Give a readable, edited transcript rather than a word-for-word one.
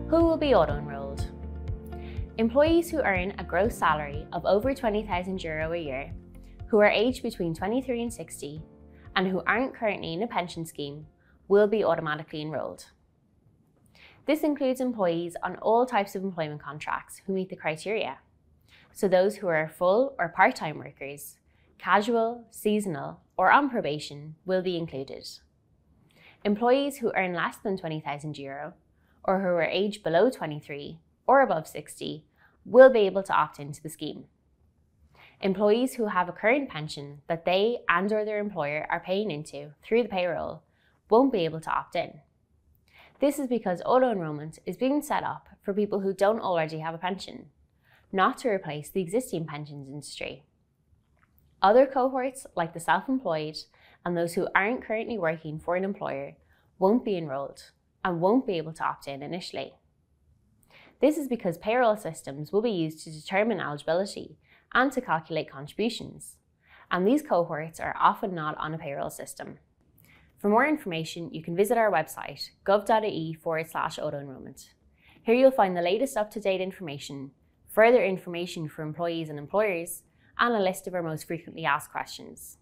Who will be auto-enrolled? Employees who earn a gross salary of over €20,000 a year, who are aged between 23 and 60, and who aren't currently in a pension scheme will be automatically enrolled. This includes employees on all types of employment contracts who meet the criteria. So those who are full or part-time workers, casual, seasonal, or on probation will be included. Employees who earn less than €20,000 or who are aged below 23 or above 60 will be able to opt into the scheme. Employees who have a current pension that they and/or their employer are paying into through the payroll won't be able to opt in. This is because auto-enrollment is being set up for people who don't already have a pension, not to replace the existing pensions industry. Other cohorts, like the self-employed and those who aren't currently working for an employer, won't be enrolled and won't be able to opt in initially. This is because payroll systems will be used to determine eligibility and to calculate contributions, and these cohorts are often not on a payroll system. For more information, you can visit our website, gov.ie/auto-enrollment. Here you'll find the latest up-to-date information, further information for employees and employers, and a list of our most frequently asked questions.